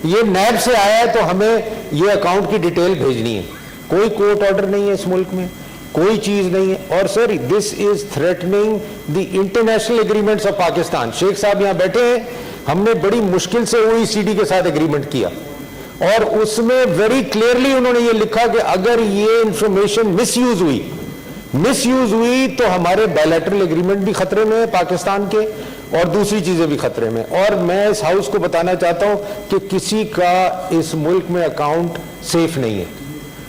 یہ نیب سے آیا ہے تو ہمیں یہ اکاؤنٹ کی ڈیٹیل بھیجنی ہے. کوئی کورٹ آرڈر نہیں ہے اس ملک میں, کوئی چیز نہیں ہے. اور sir this is threatening the international agreements of Pakistan. Sheikh صاحب یہاں بیٹھے ہیں, ہم نے بڑی مشکل سے OECD کے ساتھ اگریمنٹ کیا, اور اس میں ویری کلیئرلی انہوں نے یہ لکھا کہ اگر یہ انفارمیشن مس یوز ہوئی تو ہمارے بائیلیٹرل اگریمنٹ بھی خطرے میں ہے پاکستان کے, اور دوسری چیزیں بھی خطرے میں. اور میں اس ہاؤس کو بتانا چاہتا ہوں کہ کسی کا اس ملک میں اکاؤنٹ سیف نہیں ہے,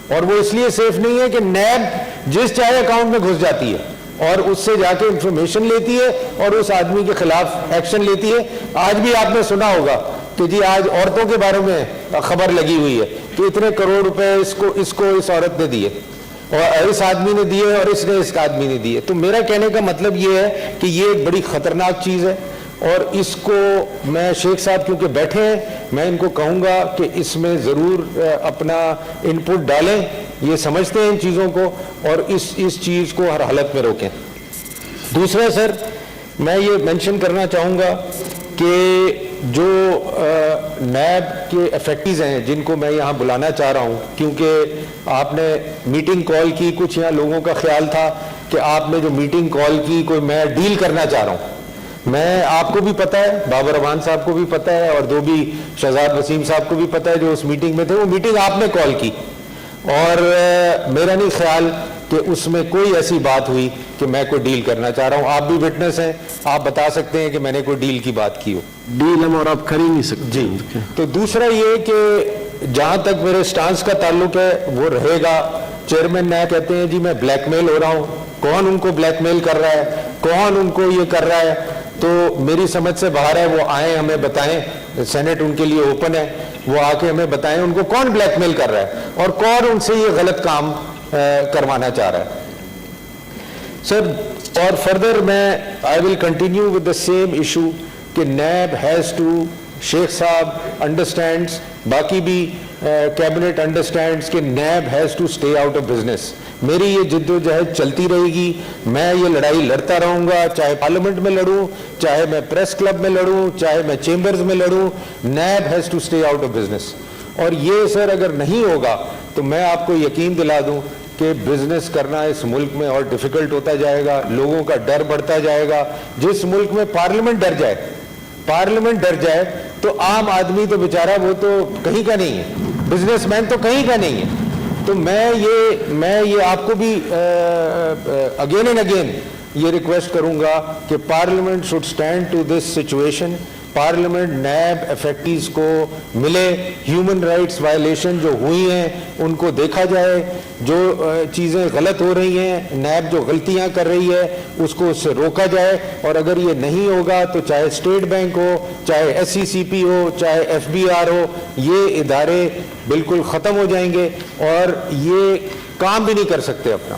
اور وہ اس لیے سیف نہیں ہے کہ نیب جس چاہے اکاؤنٹ میں گھس جاتی ہے اور اس سے جا کے انفارمیشن لیتی ہے اور اس آدمی کے خلاف ایکشن لیتی ہے. آج بھی آپ نے سنا ہوگا کہ جی آج عورتوں کے بارے میں خبر لگی ہوئی ہے کہ اتنے کروڑ روپے اس عورت نے دیے, اور اس آدمی نے دیے, اور اس آدمی نے دیے. تو میرا کہنے کا مطلب یہ ہے کہ یہ ایک بڑی خطرناک چیز ہے, اور اس کو میں شیخ صاحب کیونکہ بیٹھے ہیں, میں ان کو کہوں گا کہ اس میں ضرور اپنا ان پٹ ڈالیں, یہ سمجھتے ہیں ان چیزوں کو, اور اس چیز کو ہر حالت میں روکیں. دوسرا سر میں یہ مینشن کرنا چاہوں گا کہ جو نیب کے افیکٹیز ہیں جن کو میں یہاں بلانا چاہ رہا ہوں, کیونکہ آپ نے میٹنگ کال کی, کچھ یہاں لوگوں کا خیال تھا کہ آپ نے جو میٹنگ کال کی کوئی میں ڈیل کرنا چاہ رہا ہوں. میں آپ کو بھی پتہ ہے, بابر امان صاحب کو بھی پتہ ہے, اور جو بھی شہزاد وسیم صاحب کو بھی پتہ ہے جو اس میٹنگ میں تھے, وہ میٹنگ آپ نے کال کی, اور میرا نہیں خیال کہ اس میں کوئی ایسی بات ہوئی کہ میں کوئی ڈیل کرنا چاہ رہا ہوں. آپ بھی وٹنس ہیں, آپ بتا سکتے ہیں کہ میں نے کوئی ڈیل کی بات کی ہو. ڈیل ہم اور آپ کر ہی نہیں سکتے. جی. تو دوسرا یہ کہ جہاں تک میرے سٹانس کا تعلق ہے وہ رہے گا. چیئرمین نیا کہتے ہیں جی میں بلیک میل ہو رہا ہوں, کون ان کو بلیک میل کر رہا ہے, کون ان کو یہ کر رہا ہے, تو میری سمجھ سے باہر ہے. وہ آئیں ہمیں بتائیں, سینٹ ان کے لیے اوپن ہے, وہ آ کے ہمیں بتائیں ان کو کون بلیک میل کر رہا ہے اور کون ان سے یہ غلط کام کروانا چاہ رہا ہے. سر اور فردر میں I will continue with the same issue کہ نیب ہیز ٹو, شیخ صاحب انڈرسٹینڈس, باقی بھی کیبنٹ انڈرسٹینڈس کہ NAB has to stay out of business. میری یہ جد و جہد چلتی رہے گی, میں یہ لڑائی لڑتا رہوں گا, چاہے پارلیمنٹ میں لڑوں, چاہے میں پریس کلب میں لڑوں, چاہے میں چیمبرز میں لڑوں. NAB has to stay out of business. اور یہ سر اگر نہیں ہوگا تو میں آپ کو یقین دلا دوں کہ بزنس کرنا اس ملک میں اور ڈیفیکلٹ ہوتا جائے گا, لوگوں کا ڈر بڑھتا جائے گا. جس ملک میں پارلیمنٹ ڈر جائے تو عام آدمی تو بیچارہ وہ تو کہیں کا نہیں ہے, بزنس مین تو کہیں کا نہیں ہے. تو میں یہ آپ کو بھی اگین اینڈ اگین یہ ریکویسٹ کروں گا کہ parliament should stand to this situation. Parliament NAB affectees کو ملے, ہیومن رائٹس وائلیشن جو ہوئی ہیں ان کو دیکھا جائے, جو چیزیں غلط ہو رہی ہیں, نیب جو غلطیاں کر رہی ہے اس کو اس سے روکا جائے. اور اگر یہ نہیں ہوگا تو چاہے اسٹیٹ بینک ہو, چاہے SECP ہو, چاہے FBR ہو, یہ ادارے بالکل ختم ہو جائیں گے اور یہ کام بھی نہیں کر سکتے اپنا.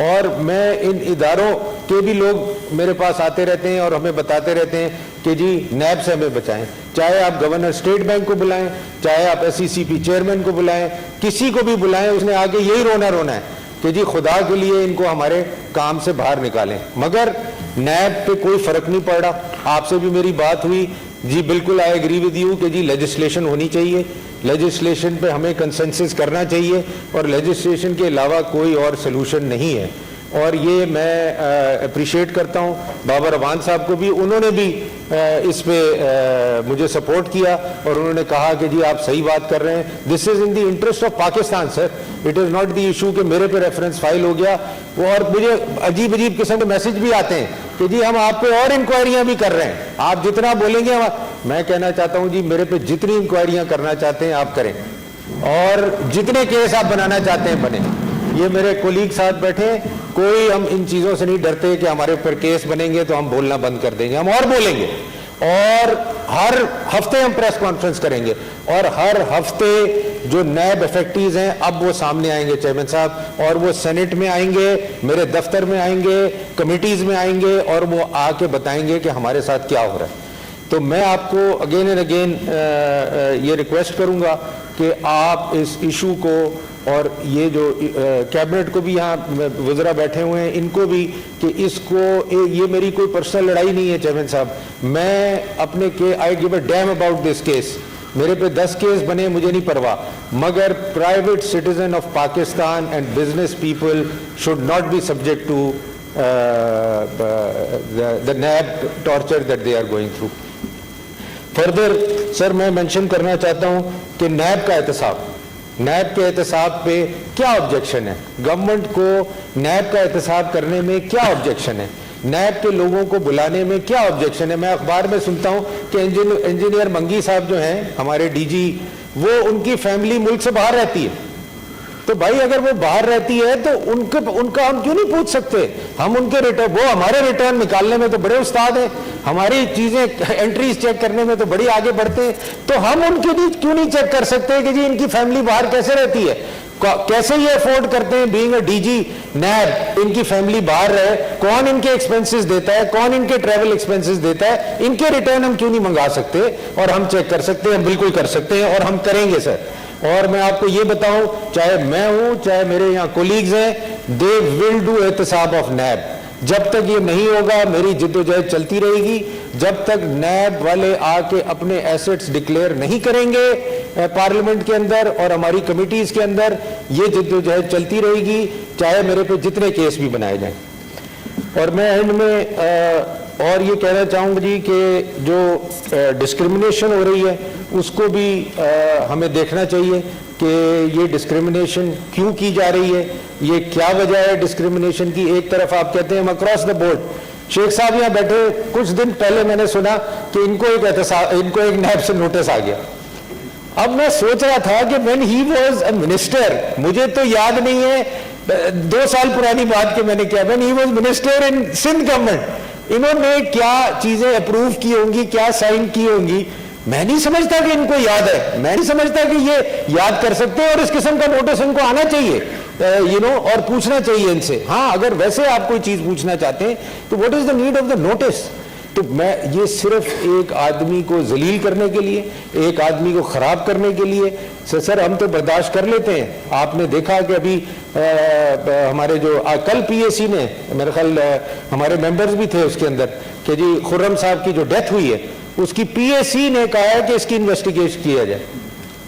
اور میں ان اداروں کے بھی لوگ میرے پاس آتے رہتے ہیں اور ہمیں بتاتے رہتے ہیں کہ جی نیب سے ہمیں بچائیں. چاہے آپ گورنر اسٹیٹ بینک کو بلائیں, چاہے آپ SECP چیئرمین کو بلائیں, کسی کو بھی بلائیں, اس نے آگے یہی رونا ہے کہ جی خدا کے لیے ان کو ہمارے کام سے باہر نکالیں. مگر نیب پہ کوئی فرق نہیں پڑ رہا. آپ سے بھی میری بات ہوئی, جی بالکل آئی ایگری ود یو کہ جی لیجسلیشن ہونی چاہیے, لیجسلیشن پہ ہمیں کنسنسس کرنا چاہیے, اور لیجسلیشن کے علاوہ کوئی اور سلوشن نہیں ہے. اور یہ میں اپریشیٹ کرتا ہوں بابر امان صاحب کو بھی, انہوں نے بھی اس پہ مجھے سپورٹ کیا اور انہوں نے کہا کہ جی آپ صحیح بات کر رہے ہیں. This is in the interest of Pakistan sir, it is not the issue کہ میرے پہ ریفرنس فائل ہو گیا. اور مجھے عجیب قسم کے میسج بھی آتے ہیں کہ جی ہم آپ پہ اور انکوائریاں بھی کر رہے ہیں, آپ جتنا بولیں گے. میں کہنا چاہتا ہوں جی میرے پہ جتنی انکوائریاں کرنا چاہتے ہیں آپ کریں, اور جتنے کیس آپ بنانا چاہتے ہیں بنیں. یہ میرے کولیگ ساتھ بیٹھے, کوئی ہم ان چیزوں سے نہیں ڈرتے کہ ہمارے اوپر کیس بنیں گے تو ہم بولنا بند کر دیں گے. ہم اور بولیں گے, اور ہر ہفتے ہم پریس کانفرنس کریں گے, اور ہر ہفتے جو نیب افیکٹیز ہیں اب وہ سامنے آئیں گے چیئرمین صاحب, اور وہ سینٹ میں آئیں گے, میرے دفتر میں آئیں گے, کمیٹیز میں آئیں گے, اور وہ آ کے بتائیں گے کہ ہمارے ساتھ کیا ہو رہا ہے. تو میں آپ کو اگین اینڈ اگین یہ ریکویسٹ کروں گا کہ آپ اس ایشو کو, اور یہ جو کیبنٹ کو بھی یہاں وزراء بیٹھے ہوئے ہیں ان کو بھی, کہ اس کو, یہ میری کوئی پرسنل لڑائی نہیں ہے چیئرمین صاحب. میں اپنے I give a damn about this case. میرے پہ 10 کیس بنے مجھے نہیں پرواہ, مگر private citizen of Pakistan and business people should not be subject to the NAB torture that they are going through. Further, sir میں مینشن کرنا چاہتا ہوں کہ نیب کا احتساب, نیب کے احتساب پہ کیا آبجیکشن ہے؟ گورنمنٹ کو نیب کا احتساب کرنے میں کیا آبجیکشن ہے؟ نیب کے لوگوں کو بلانے میں کیا آبجیکشن ہے؟ میں اخبار میں سنتا ہوں کہ انجینئر منگی صاحب جو ہیں ہمارے ڈی جی, وہ ان کی فیملی ملک سے باہر رہتی ہے. تو بھائی اگر وہ باہر رہتی ہے تو ان کا ہم کیوں نہیں پوچھ سکتے؟ ہم ان کے ریٹرن, وہ ہمارے ریٹرن نکالنے میں تو بڑے استاد ہیں, ہماری چیزیں انٹریز چیک کرنے میں تو بڑی آگے بڑھتے ہیں, تو ہم ان کے لیے کیوں نہیں چیک کر سکتے کہ جی ان کی فیملی باہر کیسے رہتی ہے, کیسے یہ افورڈ کرتے ہیں being A D G NAB, ان کی فیملی باہر رہے, کون ان کے ایکسپنسز دیتا ہے, کون ان کے ٹریول ایکسپنسز دیتا ہے, ان کے ریٹرن ہم کیوں نہیں منگا سکتے اور ہم چیک کر سکتے ہیں؟ بالکل کر سکتے ہیں اور ہم کریں گے سر. اور میں آپ کو یہ بتاؤں, چاہے میں ہوں چاہے میرے یہاں کولیگز ہیں, دے ول ڈو احتساب آف نیب. جب تک یہ نہیں ہوگا میری جدوجہد چلتی رہے گی, جب تک نیب والے آ کے اپنے ایسٹس ڈکلیئر نہیں کریں گے پارلیمنٹ کے اندر اور ہماری کمیٹیز کے اندر, یہ جدوجہد چلتی رہے گی چاہے میرے پہ جتنے کیس بھی بنائے جائیں. اور میں اینڈ میں اور یہ کہنا چاہوں گا جی کہ جو ڈسکرمنیشن ہو رہی ہے اس کو بھی ہمیں دیکھنا چاہیے کہ یہ ڈسکرمنیشن کیوں کی جا رہی ہے, یہ کیا وجہ ہے ڈسکرمنیشن کی. ایک طرف آپ کہتے ہیں اکراس دا بورڈ, شیخ صاحب یہاں بیٹھے, کچھ دن پہلے میں نے سنا کہ ان کو ایک نیب سے نوٹس آ گیا. اب میں سوچ رہا تھا کہ when he was a minister, مجھے تو یاد نہیں ہے 2 سال پرانی بات کہ میں نے کیا, when he was minister in Sindh government, انہوں نے کیا چیزیں اپروو کی ہوں گی, کیا سائن کی ہوں گی. میں نہیں سمجھتا کہ ان کو یاد ہے, میں نہیں سمجھتا کہ یہ یاد کر سکتے ہیں, اور اس قسم کا نوٹس ان کو آنا چاہیے اور پوچھنا چاہیے ان سے. ہاں اگر ویسے آپ کوئی چیز پوچھنا چاہتے ہیں تو what is the need of the notice? تو میں یہ صرف ایک آدمی کو ذلیل کرنے کے لیے, ایک آدمی کو خراب کرنے کے لیے, سر ہم تو برداشت کر لیتے ہیں. آپ نے دیکھا کہ ابھی ہمارے جو کل پی اے سی نے, میرے خیال ہمارے ممبرز بھی تھے اس کے اندر, کہ جی خرم صاحب کی جو ڈیتھ ہوئی ہے اس کی پی اے سی نے کہا ہے کہ اس کی انویسٹیگیشن کیا جائے.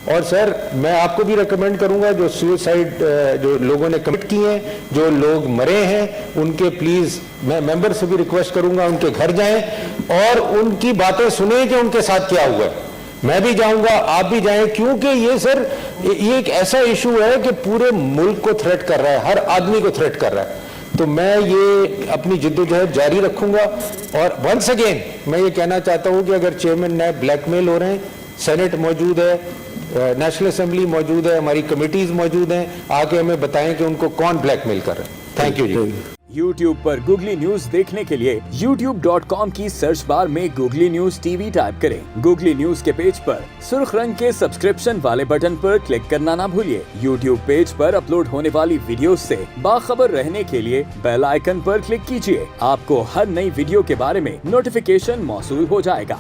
اور سر میں آپ کو بھی ریکمینڈ کروں گا جو سوسائڈ جو لوگوں نے کمٹ کی ہیں, جو لوگ مرے ہیں, ان کے پلیز میں ممبر سے بھی ریکویسٹ کروں گا ان کے گھر جائیں اور ان کی باتیں سنیں کہ ان کے ساتھ کیا ہوا ہے. میں بھی جاؤں گا, آپ بھی جائیں, کیونکہ یہ سر یہ ایک ایسا ایشو ہے کہ پورے ملک کو تھریٹ کر رہا ہے, ہر آدمی کو تھریٹ کر رہا ہے. تو میں یہ اپنی جدوجہد جاری رکھوں گا. اور ونس اگین میں یہ کہنا چاہتا ہوں کہ اگر چیئرمین نیب بلیک میل ہو رہے ہیں, سینٹ موجود ہے, نیشنل اسمبلی موجود ہے, ہماری کمیٹیز موجود ہیں, آ کے ہمیں بتائیں کہ ان کو کون بلیک میل کر رہے ہیں. Thank you ji. YouTube پر گوگلی نیوز دیکھنے کے لیے youtube.com کی سرچ بار میں Googly News T V type کریں. گوگلی نیوز کے پیج پر سرخ رنگ کے سبسکرپشن والے بٹن پر کلک کرنا نہ بھولیے. YouTube پیج پر اپلوڈ ہونے والی ویڈیوز سے باخبر رہنے کے لیے بیل آئیکن پر کلک کیجیے. آپ کو ہر نئی ویڈیو کے بارے میں نوٹیفیکیشن موصول ہو جائے گا.